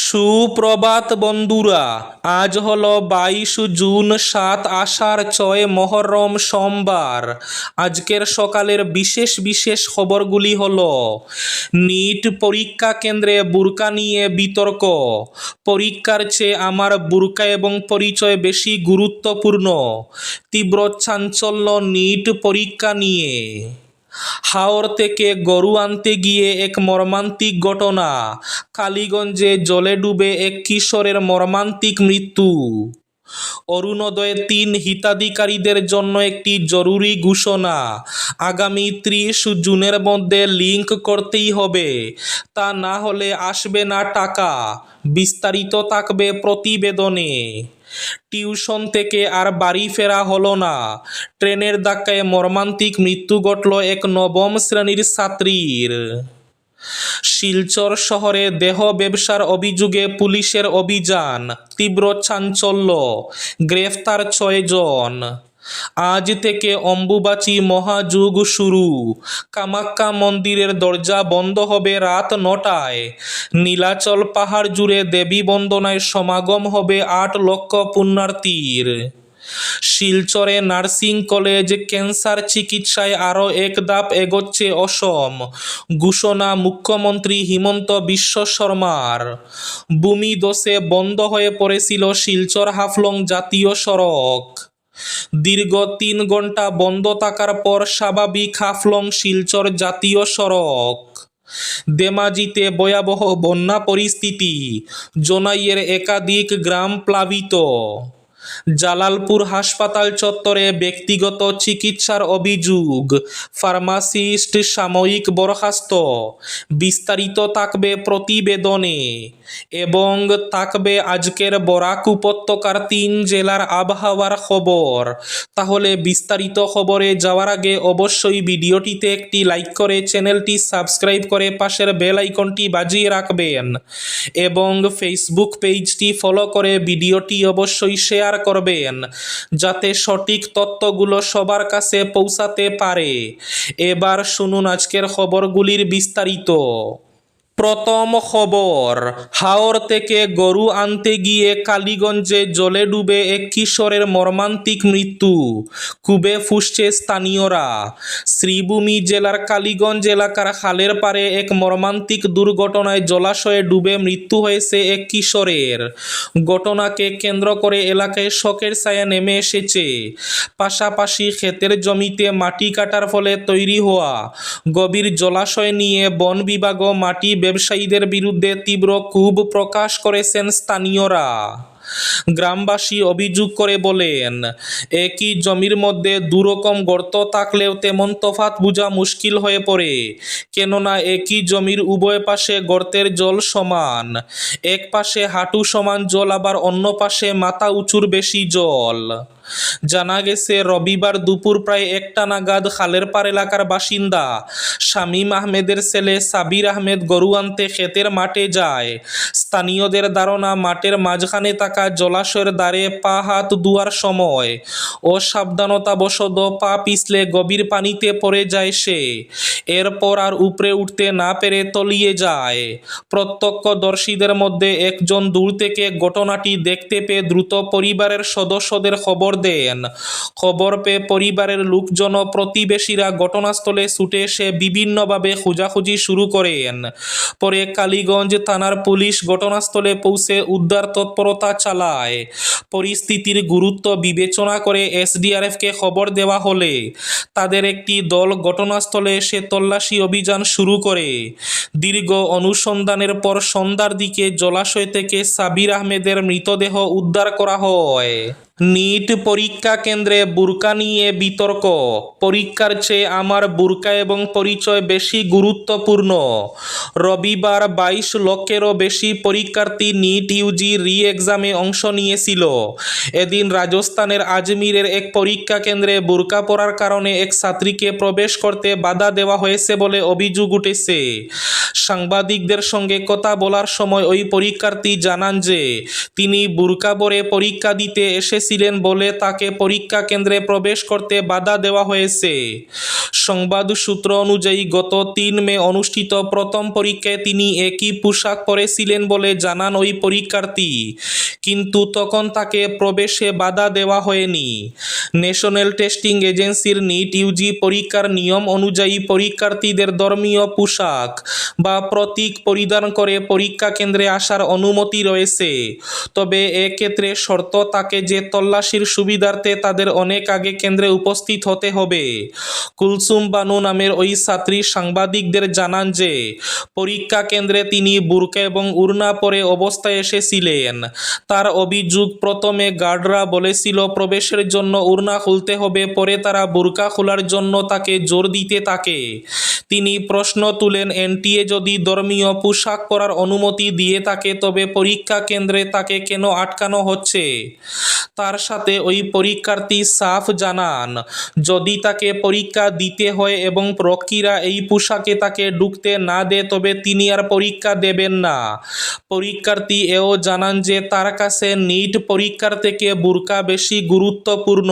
সুপ্রভাত বন্ধুরা, আজ হলো 22 জুন, 7 আষাঢ়, 6 মহরম, সোমবার। আজকের সকালের বিশেষ বিশেষ খবরগুলি হলো: নিট পরীক্ষা কেন্দ্রে বুরকা নিয়ে বিতর্ক, পরীক্ষার চেয়ে আমার বুরকা এবং পরিচয় বেশি গুরুত্বপূর্ণ, তীব্র চাঞ্চল্য নিট পরীক্ষা নিয়ে। হাওড় থেকে গরু আনতে গিয়ে এক মর্মান্তিক ঘটনা, কালীগঞ্জে জলে ডুবে এক কিশোরের মর্মান্তিক মৃত্যু। অরুণোদয় 3 হিতাধিকারীদের জন্য একটি জরুরি ঘোষণা, আগামী 30 জুনের মধ্যে লিঙ্ক করতেই হবে, তা না হলে আসবে না টাকা। বিস্তারিত থাকবে প্রতিবেদনে। টিউশন থেকে আর বাড়ি ফেরা হলো না, ট্রেনের ধাক্কায় মর্মান্তিক মৃত্যু ঘটল এক নবম শ্রেণীর ছাত্রীর। শিলচর শহরে দেহ ব্যবসার অভিযোগে পুলিশের অভিযান, তীব্র চাঞ্চল্য, গ্রেফতার 6 জন। আজ থেকে অম্বুবাচী মহাযজ্ঞ শুরু, কামাখ্যা মন্দিরের দরজা বন্ধ হবে রাত 9টায়। নীলাচল পাহাড় জুড়ে দেবী বন্দনায় সমাগম হবে 8 লক্ষ পুণ্যার্থীর। শিলচরে নার্সিং কলেজ, ক্যান্সার চিকিৎসায় আরও এক ধাপ এগোচ্ছে অসম, ঘোষণা মুখ্যমন্ত্রী হিমন্ত বিশ্ব শর্মার। ভূমিধসে বন্ধ হয়ে পড়েছিল শিলচর হাফলং জাতীয় সড়ক। দীর্ঘ 3 ঘন্টা বন্ধ থাকার পর স্বাভাবিক হাফলং শিলচর জাতীয় সড়ক। ধেমাজিতে ভয়াবহ বন্যা পরিস্থিতি, জোনাইয়ের একাধিক গ্রাম প্লাবিত। জালালপুর হাসপাতাল চত্বরে ব্যক্তিগত চিকিৎসার অভিযোগ, ফার্মাসিস্ট সাময়িক বরখাস্ত। বিস্তারিত থাকবে প্রতিবেদনে। এবং থাকবে আজকের বরাক উপত্যকার 3 জেলার আবহাওয়ার খবর। তাহলে বিস্তারিত খবরে যাওয়ার আগে অবশ্যই ভিডিওটিতে একটি লাইক করে চ্যানেলটি সাবস্ক্রাইব করে পাশের বেল আইকনটি বাজিয়ে রাখবেন এবং ফেসবুক পেজটি ফলো করে ভিডিওটি অবশ্যই শেয়ার করবেন, যাতে সঠিক তথ্যগুলো সবার কাছে পৌঁছাতে পারে। এবার শুনুন আজকের খবরগুলির বিস্তারিত। প্রথম খবর, হাওড় থেকে গরু আনতে গিয়ে কালীগঞ্জে জলে ডুবে এক কিশোরের মর্মান্তিক মৃত্যু, ক্ষোভে ফুঁসছে স্থানীয়রা। শ্রীভূমি জেলার কালীগঞ্জ এলাকার খালের পাড়ে এক মর্মান্তিক দুর্ঘটনায় জলাশয়ে ডুবে মৃত্যু হয়েছে এক কিশোরের। ঘটনাকে কেন্দ্র করে এলাকায় শোকের ছায়া নেমে এসেছে। পাশাপাশি ক্ষেতের জমিতে মাটি কাটার ফলে তৈরি হওয়া গভীর জলাশয় নিয়ে বন বিভাগ ও মাটি ব্যবসায়ীদের বিরুদ্ধে তীব্র ক্ষোভ প্রকাশ করেছেন স্থানীয়রা। গ্রামবাসী অভিযোগ করে বলেন, একই জমির মধ্যে দুরকম গর্ত থাকলেও তেমন তফাৎ বোঝা মুশকিল হয়ে পড়ে, কেননা একই জমির উভয় পাশে গর্তের জল সমান। এক পাশে হাঁটু সমান জল, আবার অন্য পাশে মাথা উঁচুর বেশি জল। জানা গেছে, রবিবার দুপুর প্রায় 1টা নাগাদ খালের পাড় এলাকার বাসিন্দা শামীম আহমেদের ছেলে সাবির আহমেদ গরু আনতে ক্ষেতের মাঠে যায়। স্থানীয়দের ধারণা, মাঠের মাঝখানে থাকা জলাশয়ের ধারে পা হাত ধোয়ার সময় অসাবধানতাবশত পা পিছলে গভীর পানিতে পড়ে যায় সে। এরপর আর উপরে উঠতে না পেরে তলিয়ে যায়। প্রত্যক্ষদর্শীদের মধ্যে একজন দূর থেকে ঘটনাটি দেখতে পেয়ে দ্রুত পরিবারের সদস্যদের খবর দেন। খবর পেয়ে পরিবারের লোকজন ও প্রতিবেশীরা ঘটনাস্থলে ছুটে এসে বিভিন্নভাবে খোঁজাখুঁজি শুরু করেন। পরে কালীগঞ্জ থানার পুলিশ ঘটনাস্থলে পৌঁছে উদ্ধার তৎপরতা চালায়। পরিস্থিতির গুরুত্ব বিবেচনা করে এসডিআরএফকে খবর দেওয়া হলে তাদের একটি দল ঘটনাস্থলে এসে তল্লাশি অভিযান শুরু করে। দীর্ঘ অনুসন্ধানের পর সন্ধ্যার দিকে জলাশয় থেকে সাবির আহমেদের মৃতদেহ উদ্ধার করা হয়। নিট পরীক্ষা কেন্দ্রে বুরকা নিয়ে বিতর্ক, পরীক্ষার চেয়ে আমার বুরকা এবং পরিচয় বেশি গুরুত্বপূর্ণ। রবিবার 22 লক্ষেরও বেশি পরীক্ষার্থী নিট ইউজি রি এক্সামে অংশ নিয়েছিল। এদিন রাজস্থানের আজমিরের এক পরীক্ষা কেন্দ্রে বুরকা পরার কারণে এক ছাত্রীকে প্রবেশ করতে বাধা দেওয়া হয়েছে বলে অভিযোগ উঠেছে। সাংবাদিকদের সঙ্গে কথা বলার সময় ওই পরীক্ষার্থী জানান যে তিনি বুরকা পরে পরীক্ষা দিতে এসেছেন। এসেছিলেন বলে তাকে পরীক্ষা কেন্দ্রে প্রবেশ করতে বাধা দেওয়া হয়েছে। সংবাদ সূত্র অনুযায়ী গত ৩ মে অনুষ্ঠিত প্রথম পরীক্ষায় তিনি একই পোশাক পরেছিলেন বলে জানান ওই পরীক্ষার্থী, কিন্তু তখন তাকে প্রবেশে বাধা দেওয়া হয়নি। ন্যাশনাল টেস্টিং এজেন্সির নিট ইউজি পরীক্ষার নিয়ম অনুযায়ী পরীক্ষার্থীদের ধর্মীয় পোশাক বা প্রতীক পরিধান করে পরীক্ষা কেন্দ্রে আসার অনুমতি রয়েছে। তবে এক্ষেত্রে শর্ত থাকে যে তল্লাশির সুবিধার্থে তাদের অনেক আগে কেন্দ্রে উপস্থিত হতে হবে। কুলসুম বানু নামের ওই ছাত্রী সাংবাদিকদের জানান যে পরীক্ষা কেন্দ্রে তিনি বুরকা এবং উড়না পরে অবস্থায় এসেছিলেন। তার অভিযোগ, প্রথমে গার্ডরা বলেছিল প্রবেশের জন্য উড়না খুলতে হবে, পরে তারা বুরকা খোলার জন্য তাকে জোর দিতে থাকে। তিনি প্রশ্ন তুলেন, এনটিএ যদি ধর্মীয় পোশাক পরার অনুমতি দিয়ে থাকে তবে পরীক্ষা কেন্দ্রে তাকে কেন আটকানো হচ্ছে? তার সাথে ওই পরীক্ষার্থী সাফ জানান, যদি তাকে পরীক্ষা দিতে হয় এবং রক্ষীরা এই পোশাকে তাকে ঢুকতে না দেয় তবে তিনি আর পরীক্ষা দেবেন না। পরীক্ষার্থী এও জানান যে তার কাছে নিট পরীক্ষার থেকে বুরকা বেশি গুরুত্বপূর্ণ।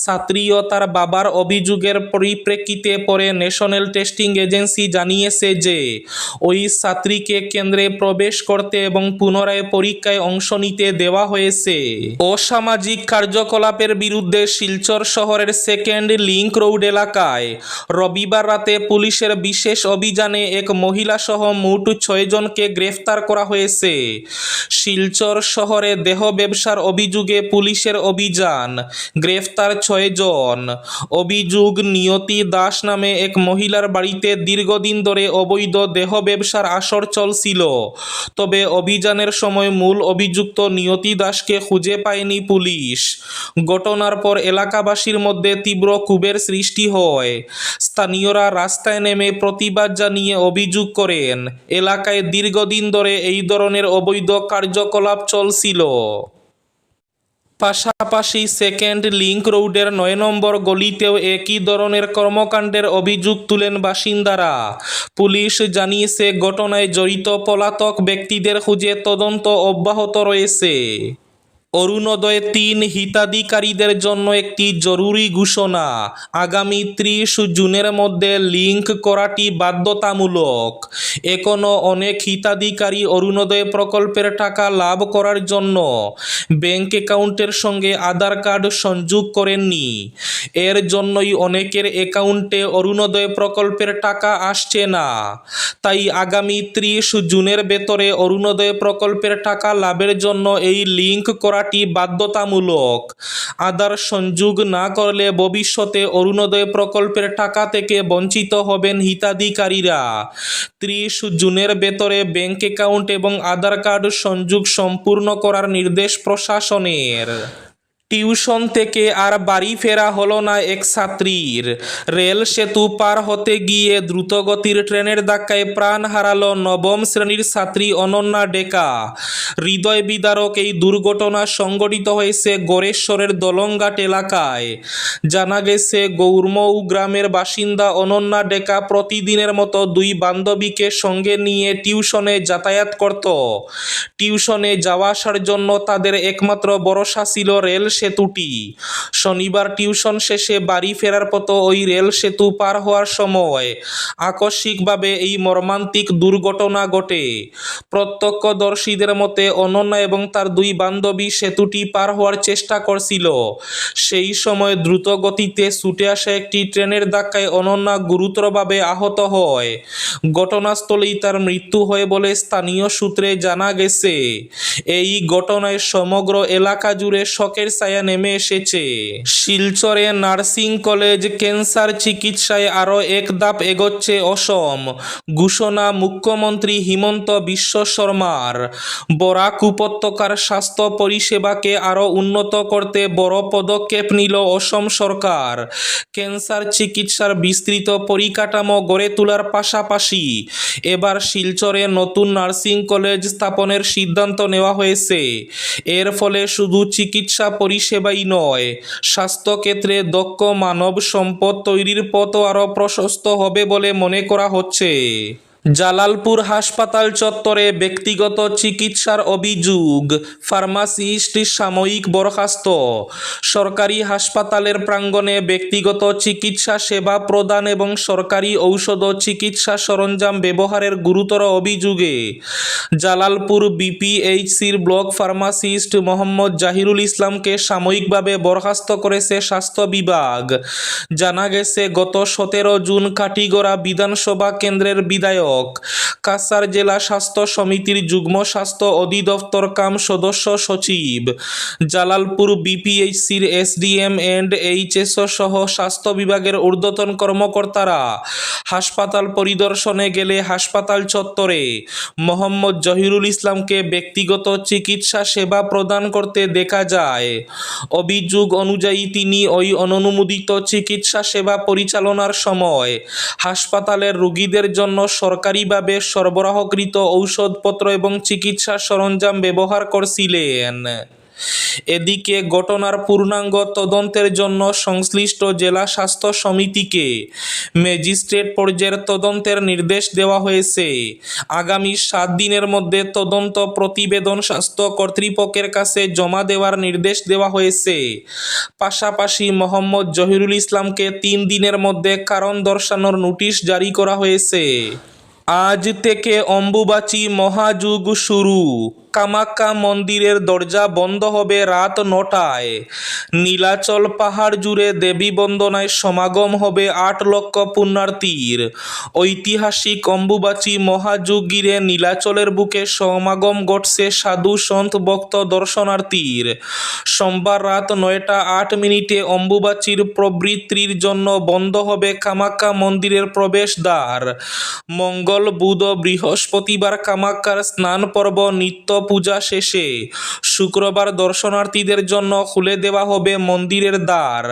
ছাত্রী ও তার বাবার অভিযোগের পরিপ্রেক্ষিতে পরে ন্যাশনাল টেস্টিং এজেন্সি জানিয়েছে যে ওই ছাত্রীকে কেন্দ্রে প্রবেশ করতে এবং পুনরায় পরীক্ষায় অংশ নিতে দেওয়া হয়েছে। অসামাজিক কার্যকলাপের বিরুদ্ধে শিলচর শহরের সেকেন্ড লিংক রোড এলাকায় রবিবার রাতে পুলিশের বিশেষ অভিযানে এক মহিলা সহ মোট 6 জনকে গ্রেফতার করা হয়েছে। শিলচর শহরে দেহ ব্যবসার অভিযোগে পুলিশের অভিযান, গ্রেফতার 6 জন। অভিযোগ, নিয়তি দাস নামে এক মহিলার বাড়িতে দীর্ঘদিন ধরে অবৈধ দেহ ব্যবসার আসর চলছিল। তবে অভিযানের সময় মূল অভিযুক্ত নিয়তি দাসকে খুঁজে পায়নি পুলিশ। ঘটনার পর এলাকাবাসীর মধ্যে তীব্র ক্ষোভের সৃষ্টি হয়। স্থানীয়রা রাস্তায় নেমে প্রতিবাদ জানিয়ে অভিযোগ করেন, এলাকায় দীর্ঘদিন ধরে এই ধরনের অবৈধ কার্যকলাপ চলছিল। পাশাপাশি সেকেন্ড লিংক রোডের 9 নম্বর গলিতেও একই ধরনের কর্মকাণ্ডের অভিযোগ তুলেন বাসিন্দারা। পুলিশ জানিয়েছে ঘটনায় জড়িত পলাতক ব্যক্তিদের খুঁজে তদন্ত অব্যাহত রয়েছে। অরুণোদয় 3 হিতাধিকারীদের জন্য একটি জরুরি ঘোষণা, আগামী 30 জুনের মধ্যে লিঙ্ক করাটি বাধ্যতামূলক। এখনও অনেক হিতাধিকারী অরুণোদয় প্রকল্পের টাকা লাভ করার জন্য ব্যাংক অ্যাকাউন্টের সঙ্গে আধার কার্ড সংযোগ করেননি। এর জন্যই অনেকের অ্যাকাউন্টে অরুণোদয় প্রকল্পের টাকা আসছে না। তাই আগামী 30 জুনের ভেতরে অরুণোদয় প্রকল্পের টাকা লাভের জন্য এই লিঙ্ক করা বাধ্যতামূলক। আধার সংযোগ না করলে ভবিষ্যতে অরুণোদয় প্রকল্পের টাকা থেকে বঞ্চিত হবেন হিতাধিকারীরা। 30 জুনের ভেতরে ব্যাংক অ্যাকাউন্ট এবং আধার কার্ড সংযোগ সম্পূর্ণ করার নির্দেশ প্রশাসনের। টিউশন থেকে আর বাড়ি ফেরা হলো না এক ছাত্রীর। রেল সেতু পার হতে গিয়ে দ্রুতগতির ট্রেনের ধাক্কায় প্রাণ হারালো 9ম শ্রেণীর ছাত্রী অনন্যা ডেকা। হৃদয় বিদারক এই দুর্ঘটনা সংঘটিত হয়েছে গড়েশ্বরের দলংঘাট এলাকায়। জানা গেছে, গৌরমৌ গ্রামের বাসিন্দা অনন্যা ডেকা প্রতিদিনের মতো 2 বান্ধবীকে সঙ্গে নিয়ে টিউশনে যাতায়াত করত। টিউশনে যাওয়া আসার জন্য তাদের একমাত্র ভরসা ছিল রেল সেতুটি। শনিবার টিউশন শেষে বাড়ি ফেরার পথে ওই রেল সেতু পার হওয়ার সময় আকস্মিকভাবে এই মর্মান্তিক দুর্ঘটনা ঘটে। প্রত্যক্ষদর্শীদের মতে অনন্যা এবং তার 2 বান্ধবী সেতুটি পার হওয়ার চেষ্টা করছিল। সেই সময় দ্রুত গতিতে ছুটে আসা একটি ট্রেনের ধাক্কায় অনন্যা গুরুতরভাবে আহত হয়। ঘটনাস্থলেই তার মৃত্যু হয় বলে স্থানীয় সূত্রে জানা গেছে। এই ঘটনায় সমগ্র এলাকা জুড়ে শোকের ছায়া নেমে এসেছে। শিলচরে নার্সিং কলেজ ক্যান্সার চিকিৎসায় আরও এক ধাপ এগোচ্ছে অসম, ঘোষণা মুখ্যমন্ত্রী হিমন্ত বিশ্ব শর্মার। বরাক উপত্যকার স্বাস্থ্য পরিষেবাকে আরও উন্নত করতে বড় পদক্ষেপ নিল অসম সরকার। ক্যান্সার চিকিৎসার বিস্তৃত পরিকাঠামো গড়ে তোলার পাশাপাশি এবার শিলচরে নতুন নার্সিং কলেজ স্থাপনের সিদ্ধান্ত নেওয়া হয়েছে। এর ফলে শুধু চিকিৎসা পরিষেবাই নয়, স্বাস্থ্যক্ষেত্রে দক্ষ মানব সম্পদ তৈরির পথও আরও প্রশস্ত হবে বলে মনে করা হচ্ছে। জালালপুর হাসপাতাল চত্বরে ব্যক্তিগত চিকিৎসার অভিযোগ, ফার্মাসিস্ট সাময়িক বরখাস্ত। সরকারি হাসপাতালের প্রাঙ্গণে ব্যক্তিগত চিকিৎসা সেবা প্রদান এবং সরকারি ঔষধ ও চিকিৎসা সরঞ্জাম ব্যবহারের গুরুতর অভিযোগে জালালপুর বিপিএইচসির ব্লক ফার্মাসিস্ট মোহাম্মদ জাহিরুল ইসলামকে সাময়িকভাবে বরখাস্ত করেছে স্বাস্থ্য বিভাগ। জানা গেছে, গত 17 জুন কাটিগড়া বিধানসভা কেন্দ্রের বিধায়ক, কাছাড় জেলা স্বাস্থ্য সমিতির যুগ্ম স্বাস্থ্য অধিদপ্তর কাম সদস্য সচিব, জালালপুর বিপিএইচসির এসডিএম এন্ড এইচএসও সহ স্বাস্থ্য বিভাগের ঊর্ধ্বতন কর্মকর্তারা হাসপাতাল পরিদর্শনে গেলে হাসপাতাল চত্বরে মোহাম্মদ জহিরুল ইসলামকে ব্যক্তিগত চিকিৎসা সেবা প্রদান করতে দেখা যায়। অভিযোগ অনুযায়ী তিনি ওই অননুমোদিত চিকিৎসা সেবা পরিচালনার সময় হাসপাতালের রোগীদের জন্য সরকারিভাবে সরবরাহকৃত ঔষধপত্র এবং চিকিৎসা সরঞ্জাম ব্যবহার করছিলেন। এদিকে ঘটনার পূর্ণাঙ্গ তদন্তের জন্য সংশ্লিষ্ট জেলা স্বাস্থ্য সমিতিকে ম্যাজিস্ট্রেট পর্যায়ের তদন্তের নির্দেশ দেওয়া হয়েছে। আগামী 7 দিনের মধ্যে তদন্ত প্রতিবেদন স্বাস্থ্য কর্তৃপক্ষের কাছে জমা দেওয়ার নির্দেশ দেওয়া হয়েছে। পাশাপাশি মোহাম্মদ জহিরুল ইসলামকে 3 দিনের মধ্যে কারণ দর্শানোর নোটিশ জারি করা হয়েছে। আজ থেকে অম্বুবাচী মহাযুগ শুরু। কামাখ্যা মন্দিরের দরজা বন্ধ হবে রাত 9টায়। নীলাচল পাহাড় জুড়ে দেবী বন্দনায় সমাগম হবে 8 লক্ষ পুণ্যার্থীর। ঐতিহাসিক অম্বুবাচী মহাযুগ ঘিরে নীলাচলের বুকে সমাগম ঘটছে সাধু সন্ত ভক্ত দর্শনার্থীর। সোমবার রাত 9টা 8 মিনিটে অম্বুবাচীর প্রবৃত্তির জন্য বন্ধ হবে কামাখ্যা মন্দিরের প্রবেশদ্বার। মঙ্গল, বুধ ও বৃহস্পতিবার কামাখ্যার স্নান পর্ব নিত্য পূজা শেষে শুক্রবার দর্শনার্থীদের জন্য খুলে দেওয়া হবে মন্দিরের দ্বার।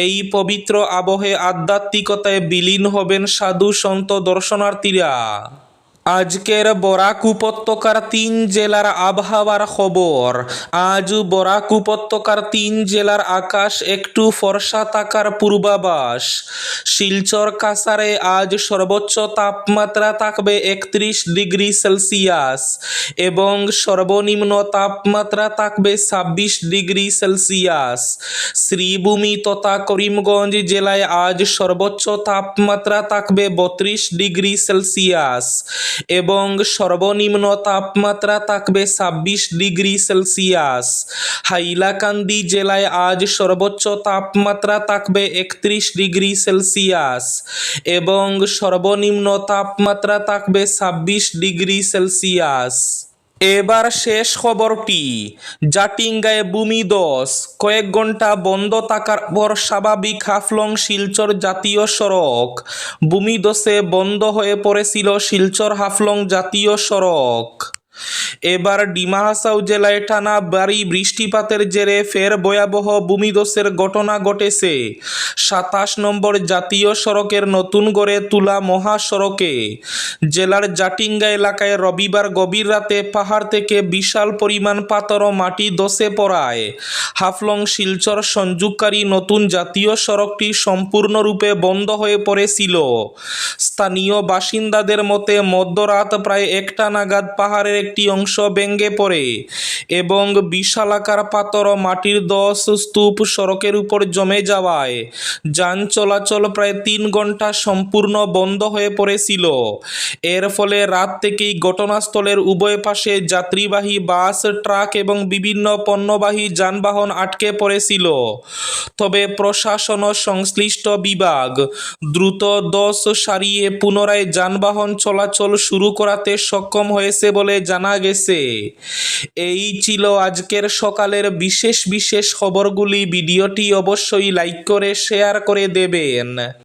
এই পবিত্র আবহে আধ্যাত্মিকতায় বিলীন হবেন সাধু সন্ত দর্শনার্থীরা। আজকের বরাক উপত্যকার 3 জেলার আবহাওয়ার খবর। আজ বরাক উপত্যকার 3 জেলার আকাশ একটু ফর্সা থাকার পূর্বাভাস। শিলচর, কাছাড়ে আজ সর্বোচ্চ তাপমাত্রা থাকবে 31 ডিগ্রি সেলসিয়াস এবং সর্বনিম্ন তাপমাত্রা থাকবে 26 ডিগ্রি সেলসিয়াস। শ্রীভূমি তথা করিমগঞ্জ জেলায় আজ সর্বোচ্চ তাপমাত্রা থাকবে 32 ডিগ্রি সেলসিয়াস এবং সর্বনিম্ন তাপমাত্রা থাকবে 26 ডিগ্রি সেলসিয়াস। হাইলাকান্দি জেলায় আজ সর্বোচ্চ তাপমাত্রা থাকবে 31 ডিগ্রি সেলসিয়াস এবং সর্বনিম্ন তাপমাত্রা থাকবে 26 ডিগ্রি সেলসিয়াস। এবার শেষ খবরটি। জাটিঙ্গায় ভূমিধস, কয়েক ঘন্টা বন্ধ থাকার পর স্বাভাবিক হাফলং শিলচর জাতীয় সড়ক। ভূমিধসে বন্ধ হয়ে পড়েছিল শিলচর হাফলং জাতীয় সড়ক। এবার ডিমা হাসাও জেলায় টানা ভারী বৃষ্টিপাতের জেরে ফের ভয়াবহ ভূমিধসের ঘটনা ঘটেছে 27 নম্বর জাতীয় সড়কের নতুন গড়ে তুলা মহাসড়কে। জেলার জাটিঙ্গা এলাকায় রবিবার গভীর রাতে পাহাড় থেকে বিশাল পরিমাণ পাথর ও মাটি ধসে পড়ায় হাফলং শিলচর সংযোগকারী নতুন জাতীয় সড়কটি সম্পূর্ণরূপে বন্ধ হয়ে পড়েছিল। স্থানীয় বাসিন্দাদের মতে মধ্যরাত প্রায় 1টা নাগাদ পাহাড়ের একটি অংশ ভেঙে পড়ে এবং বিশালাকার পাথর ও মাটির ধস স্তূপ সড়কের উপর জমে যাওয়ায় যান চলাচল প্রায় 3 ঘন্টা সম্পূর্ণ বন্ধ হয়ে পড়েছিল। এর ফলে রাত থেকেই ঘটনাস্থলের উভয় পাশে যাত্রীবাহী বাস, ট্রাক এবং বিভিন্ন পণ্যবাহী যানবাহন আটকে পড়েছিল। তবে প্রশাসন ও সংশ্লিষ্ট বিভাগ দ্রুত ধস সারিয়ে পুনরায় যানবাহন চলাচল শুরু করাতে সক্ষম হয়েছে বলে জানা গেছে। এই ছিল আজকের সকালের বিশেষ খবরগুলি। ভিডিওটি অবশ্যই লাইক করে শেয়ার করে দেবেন।